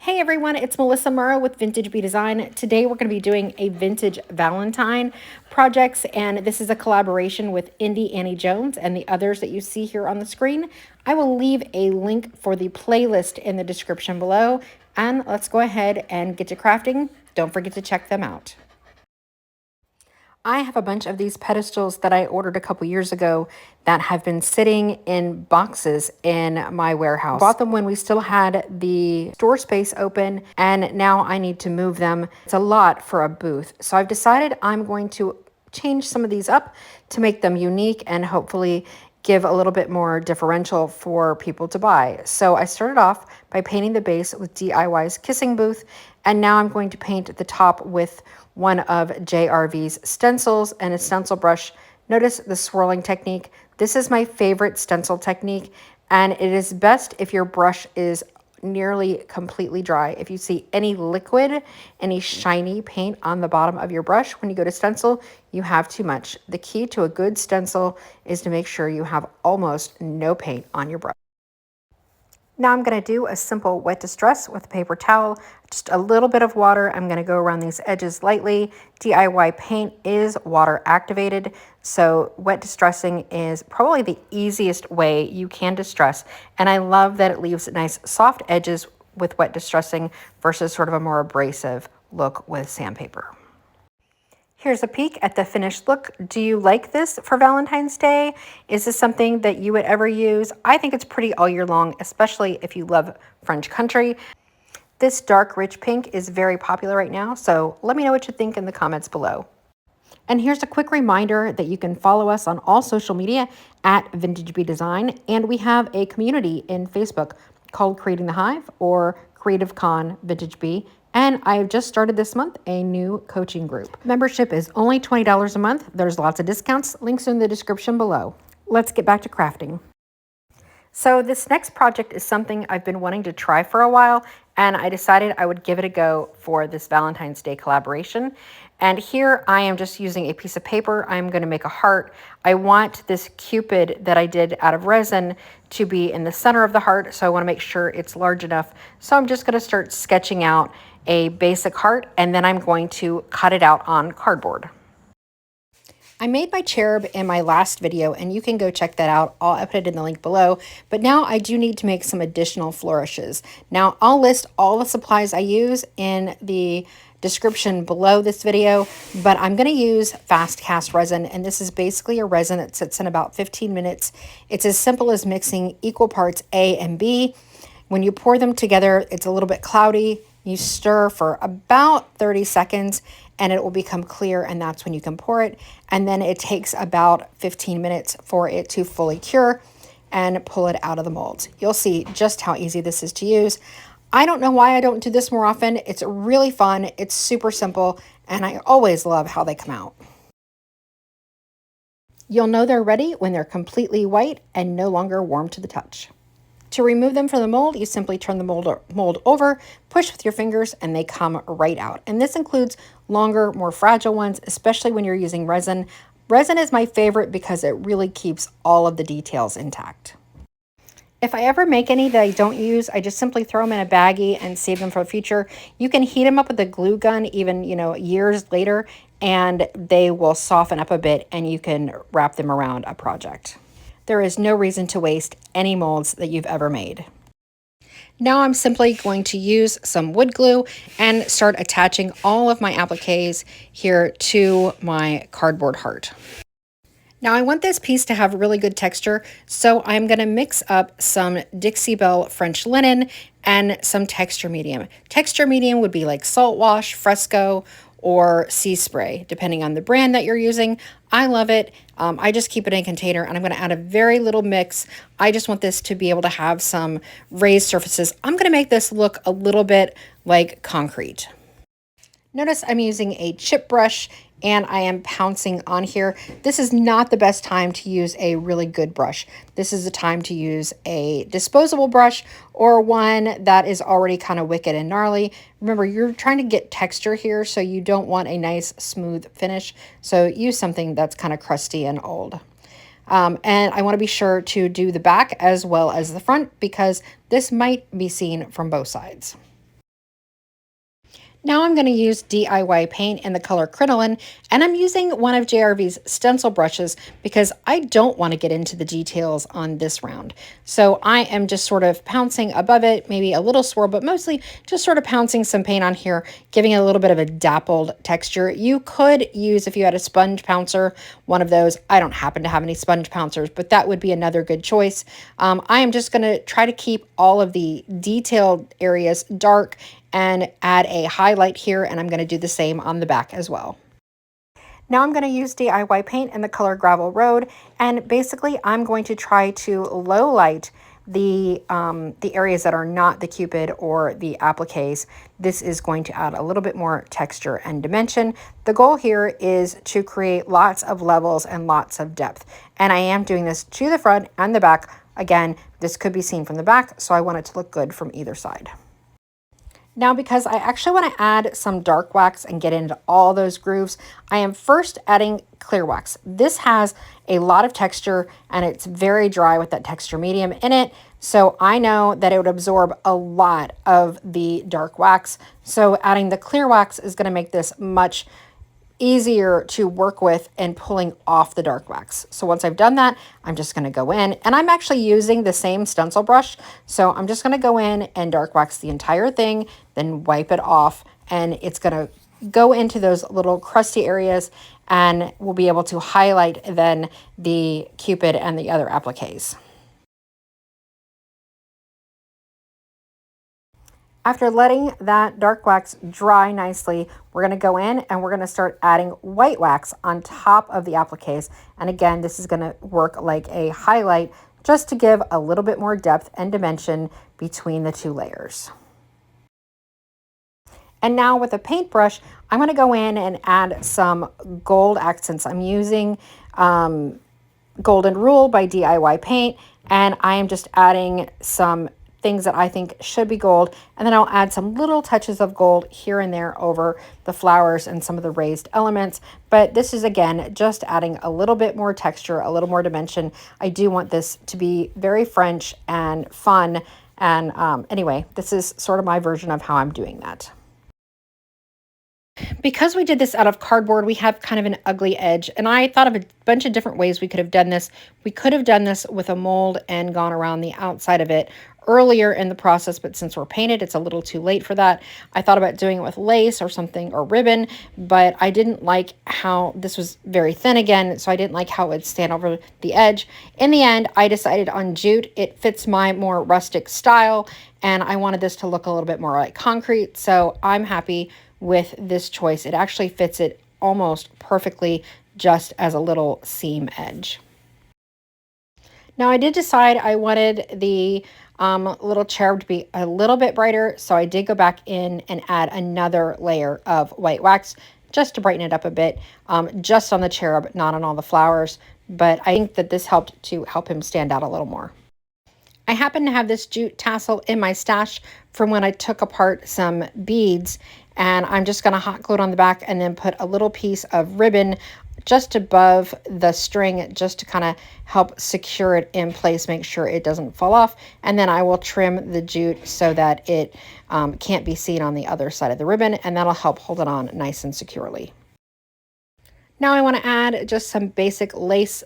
Hey everyone, it's Melissa Murrow with Vintage Bee Design. Today we're going to be doing a vintage Valentine projects, and this is a collaboration with Annie Jones and the others that you see here on the screen. I will leave a link for the playlist in the description below, and let's go ahead and get to crafting. Don't forget to check them out. I have a bunch of these pedestals that I ordered a couple years ago that have been sitting in boxes in my warehouse. Bought them when we still had the store space open, and now I need to move them. It's a lot for a booth. So I've decided I'm going to change some of these up to make them unique and hopefully give a little bit more differential for people to buy. So I started off by painting the base with DIY's Kissing Booth, and now I'm going to paint the top with one of JRV's stencils and a stencil brush. Notice the swirling technique. This is my favorite stencil technique, and it is best if your brush is nearly completely dry. If you see any liquid, any shiny paint on the bottom of your brush when you go to stencil, you have too much. The key to a good stencil is to make sure you have almost no paint on your brush. Now I'm going to do a simple wet distress with a paper towel, just a little bit of water. I'm going to go around these edges lightly. DIY paint is water activated, so wet distressing is probably the easiest way you can distress. And I love that it leaves nice soft edges with wet distressing versus sort of a more abrasive look with sandpaper. Here's a peek at the finished look. Do you like this for Valentine's Day? Is this something that you would ever use? I think it's pretty all year long, especially if you love French country. This dark, rich pink is very popular right now, so let me know what you think in the comments below. And here's a quick reminder that you can follow us on all social media at Vintage Bee Design, and we have a community in Facebook called Creating the Hive or CreativeCon Vintage Bee. And I have just started this month a new coaching group. Membership is only $20 a month. There's lots of discounts. Links are in the description below. Let's get back to crafting. So this next project is something I've been wanting to try for a while, and I decided I would give it a go for this Valentine's Day collaboration. And here I am just using a piece of paper. I'm going to make a heart. I want this Cupid that I did out of resin to be in the center of the heart, so I want to make sure it's large enough. So I'm just going to start sketching out a basic heart, and then I'm going to cut it out on cardboard. I made my cherub in my last video, and you can go check that out. I'll put it in the link below, but now I do need to make some additional flourishes. Now I'll list all the supplies I use in the description below this video, but I'm going to use fast cast resin, and this is basically a resin that sits in about 15 minutes. It's as simple as mixing equal parts A and B. When you pour them together, it's a little bit cloudy. You stir for about 30 seconds and it will become clear, and that's when you can pour it. And then it takes about 15 minutes for it to fully cure and pull it out of the mold. You'll see just how easy this is to use. I don't know why I don't do this more often. It's really fun. It's super simple, and I always love how they come out. You'll know they're ready when they're completely white and no longer warm to the touch. To remove them from the mold, you simply turn the mold over, push with your fingers, and they come right out. And this includes longer, more fragile ones, especially when you're using resin. Resin is my favorite because it really keeps all of the details intact. If I ever make any that I don't use, I just simply throw them in a baggie and save them for the future. You can heat them up with a glue gun even, years later, and they will soften up a bit, and you can wrap them around a project. There is no reason to waste any molds that you've ever made. Now I'm simply going to use some wood glue and start attaching all of my appliques here to my cardboard heart. Now I want this piece to have really good texture, so I'm going to mix up some Dixie Belle French linen and some texture medium. Texture medium would be like salt wash, fresco, or sea spray, depending on the brand that you're using. I love it. I just keep it in a container, and I'm going to add a very little mix. I just want this to be able to have some raised surfaces. I'm going to make this look a little bit like concrete. Notice I'm using a chip brush, and I am pouncing on here. This is not the best time to use a really good brush. This is the time to use a disposable brush or one that is already kind of wicked and gnarly. Remember, you're trying to get texture here, so you don't want a nice smooth finish. So use something that's kind of crusty and old. And I want to be sure to do the back as well as the front, because this might be seen from both sides. Now I'm going to use DIY paint in the color crinoline, and I'm using one of JRV's stencil brushes because I don't want to get into the details on this round. So I am just sort of pouncing above it, maybe a little swirl, but mostly just sort of pouncing some paint on here, giving it a little bit of a dappled texture. You could use, if you had a sponge pouncer, one of those. I don't happen to have any sponge pouncers, but that would be another good choice. I am just going to try to keep all of the detailed areas dark and add a highlight here, and I'm going to do the same on the back as well. Now I'm going to use DIY paint in the color Gravel Road, and basically I'm going to try to low light the areas that are not the Cupid or the appliques. This is going to add a little bit more texture and dimension. The goal here is to create lots of levels and lots of depth, and I am doing this to the front and the back. Again, this could be seen from the back, so I want it to look good from either side. Now, because I actually want to add some dark wax and get into all those grooves, I am first adding clear wax. This has a lot of texture and it's very dry with that texture medium in it. So I know that it would absorb a lot of the dark wax. So adding the clear wax is going to make this much easier to work with and pulling off the dark wax. So once I've done that, I'm just going to go in, and I'm actually using the same stencil brush. So I'm just going to go in and dark wax the entire thing, then wipe it off, and it's going to go into those little crusty areas, and we'll be able to highlight then the Cupid and the other appliques. After letting that dark wax dry nicely, we're going to go in and we're going to start adding white wax on top of the appliques. And again, this is going to work like a highlight just to give a little bit more depth and dimension between the two layers. And now with a paintbrush, I'm going to go in and add some gold accents. I'm using Golden Rule by DIY Paint, and I am just adding some things that I think should be gold, and then I'll add some little touches of gold here and there over the flowers and some of the raised elements. But this is, again, just adding a little bit more texture, a little more dimension. I do want this to be very French and fun, and anyway, this is sort of my version of how I'm doing that. Because we did this out of cardboard, we have kind of an ugly edge, and I thought of a bunch of different ways we could have done this. We could have done this with a mold and gone around the outside of it earlier in the process, but since we're painted, it's a little too late for that. I thought about doing it with lace or something, or ribbon, but I didn't like how this was very thin again, so I didn't like how it would stand over the edge. In the end, I decided on jute. It fits my more rustic style, and I wanted this to look a little bit more like concrete, so I'm happy with this choice. It actually fits it almost perfectly, just as a little seam edge. Now I did decide I wanted the little cherub to be a little bit brighter, so I did go back in and add another layer of white wax just to brighten it up a bit, just on the cherub, not on all the flowers, but I think that this helped to help him stand out a little more. I happen to have this jute tassel in my stash from when I took apart some beads, and I'm just going to hot glue it on the back and then put a little piece of ribbon just above the string just to kind of help secure it in place, make sure it doesn't fall off. And then I will trim the jute so that it can't be seen on the other side of the ribbon, and that'll help hold it on nice and securely. Now I want to add just some basic lace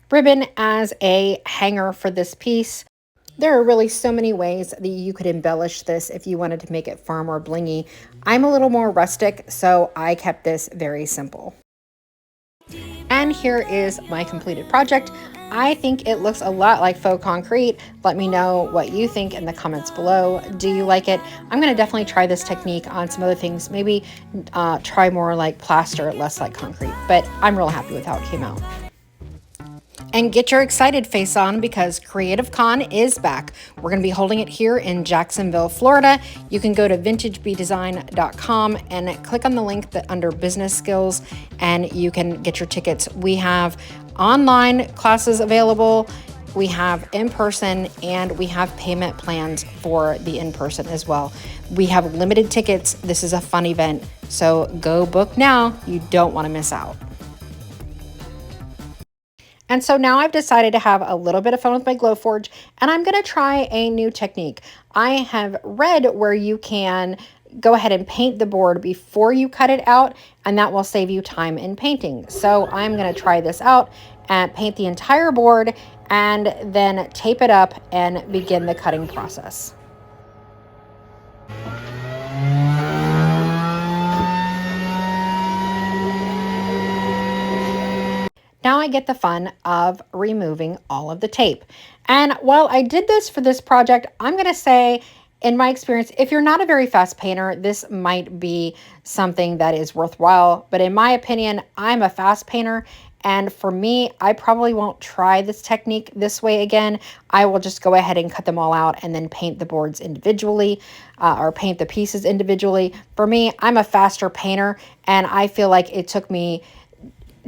ribbon as a hanger for this piece. There are really so many ways that you could embellish this if you wanted to make it far more blingy. I'm a little more rustic, so I kept this very simple. And here is my completed project. I think it looks a lot like faux concrete. Let me know what you think in the comments below. Do you like it? I'm going to definitely try this technique on some other things. Maybe try more like plaster, less like concrete. But I'm real happy with how it came out. And get your excited face on because CreativeCon is back. We're going to be holding it here in Jacksonville, Florida. You can go to vintagebedesign.com and click on the link under business skills, and you can get your tickets. We have online classes available, we have in-person, and we have payment plans for the in-person as well. We have limited tickets. This is a fun event, so go book now. You don't want to miss out. And so now I've decided to have a little bit of fun with my Glowforge, and I'm going to try a new technique. I have read where you can go ahead and paint the board before you cut it out, and that will save you time in painting. So I'm going to try this out and paint the entire board and then tape it up and begin the cutting process. Now I get the fun of removing all of the tape. And while I did this for this project, I'm going to say, in my experience, if you're not a very fast painter, this might be something that is worthwhile. But in my opinion, I'm a fast painter. And for me, I probably won't try this technique this way again. I will just go ahead and cut them all out and then paint the boards individually or paint the pieces individually. For me, I'm a faster painter, and I feel like it took me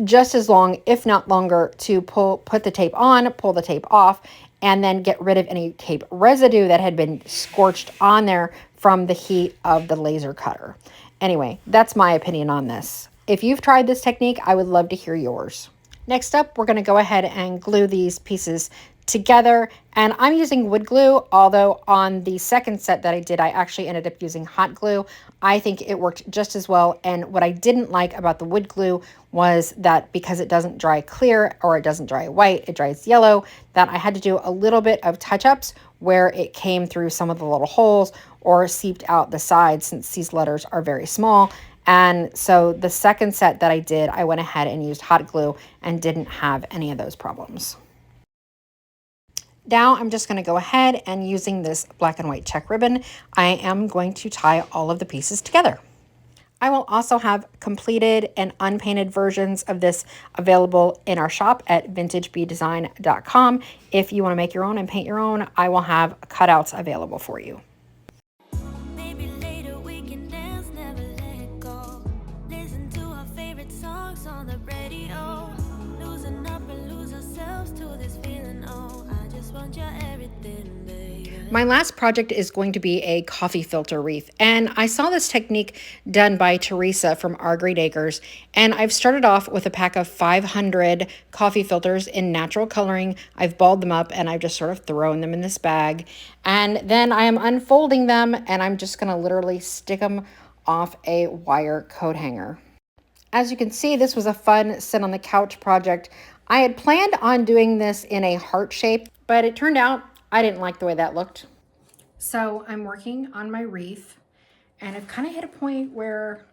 just as long, if not longer, to put the tape on, pull the tape off, and then get rid of any tape residue that had been scorched on there from the heat of the laser cutter. Anyway, that's my opinion on this. If you've tried this technique, I would love to hear yours. Next up, we're going to go ahead and glue these pieces together, and I'm using wood glue, although on the second set that I did, I actually ended up using hot glue. I think it worked just as well, and what I didn't like about the wood glue was that because it doesn't dry clear or it doesn't dry white, it dries yellow, that I had to do a little bit of touch-ups where it came through some of the little holes or seeped out the sides, since these letters are very small. And so the second set that I did, I went ahead and used hot glue and didn't have any of those problems. Now I'm just going to go ahead and, using this black and white check ribbon, I am going to tie all of the pieces together. I will also have completed and unpainted versions of this available in our shop at vintagebdesign.com. If you want to make your own and paint your own, I will have cutouts available for you. Maybe later we can dance, never let go. Listen to our favorite songs on the radio. Losing up and lose ourselves to this feeling. Oh, I just want your everything, baby. My last project is going to be a coffee filter wreath, and I saw this technique done by Teresa from Our Great Acres, and I've started off with a pack of 500 coffee filters in natural coloring. I've balled them up and I've just sort of thrown them in this bag, and then I am unfolding them and I'm just going to literally stick them off a wire coat hanger. As you can see, this was a fun sit on the couch project. I had planned on doing this in a heart shape, but it turned out I didn't like the way that looked. So I'm working on my wreath, and I've kind of hit a point where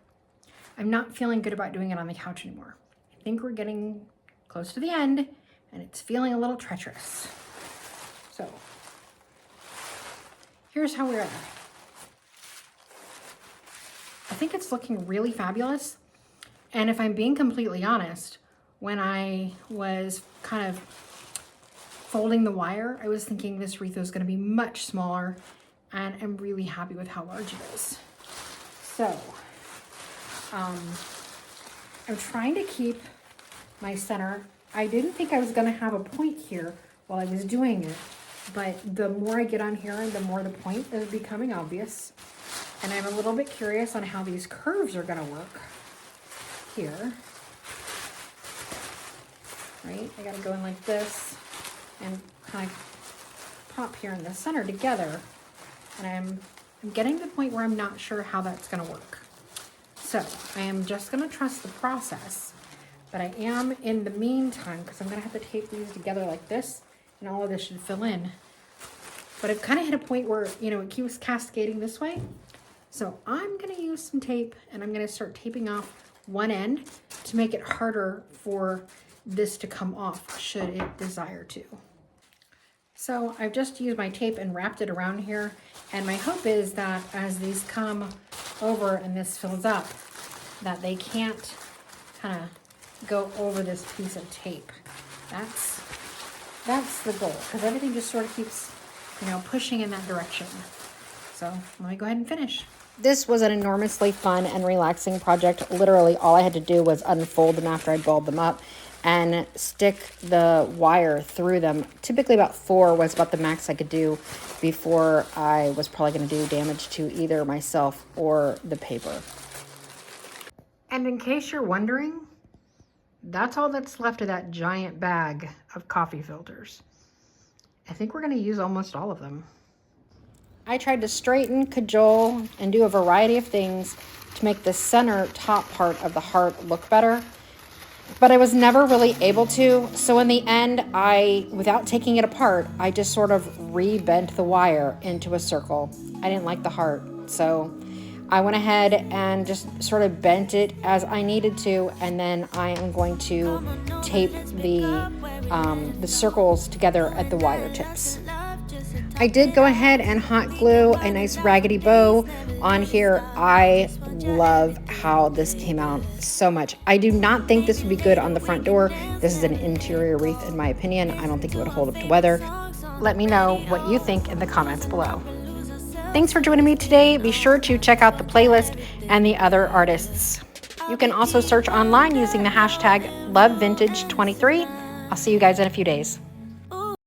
I'm not feeling good about doing it on the couch anymore. I think we're getting close to the end, and it's feeling a little treacherous. So here's how we're at. I think it's looking really fabulous. And if I'm being completely honest, when I was kind of folding the wire, I was thinking this wreath was going to be much smaller, and I'm really happy with how large it is. So I'm trying to keep my center. I didn't think I was going to have a point here while I was doing it, but the more I get on here, the more the point is becoming obvious. And I'm a little bit curious on how these curves are going to work here. Right? I got to go in like this and kind of pop here in the center together. And I'm getting to the point where I'm not sure how that's going to work. So I am just going to trust the process. But I am, in the meantime, because I'm going to have to tape these together like this, and all of this should fill in. But I've kind of hit a point where, you know, it keeps cascading this way. So I'm going to use some tape, and I'm going to start taping off one end to make it harder for this to come off should it desire to. So I've just used my tape and wrapped it around here, and my hope is that as these come over and this fills up, that they can't kind of go over this piece of tape. That's the goal, because everything just sort of keeps, you know, pushing in that direction. So let me go ahead and finish. This was an enormously fun and relaxing project. Literally all I had to do was unfold them after I balled them up and stick the wire through them. Typically about 4 was about the max I could do before I was probably going to do damage to either myself or the paper. And in case you're wondering, that's all that's left of that giant bag of coffee filters. I think we're going to use almost all of them. I tried to straighten, cajole, and do a variety of things to make the center top part of the heart look better, but I was never really able to. So in the end, without taking it apart, I just sort of re-bent the wire into a circle. I didn't like the heart, so I went ahead and just sort of bent it as I needed to, and then I am going to tape the circles together at the wire tips. I did go ahead and hot glue a nice raggedy bow on here. I love how this came out so much. I do not think this would be good on the front door. This is an interior wreath in my opinion. I don't think it would hold up to weather. Let me know what you think in the comments below. Thanks for joining me today. Be sure to check out the playlist and the other artists. You can also search online using the hashtag LoveVintage23. I'll see you guys in a few days.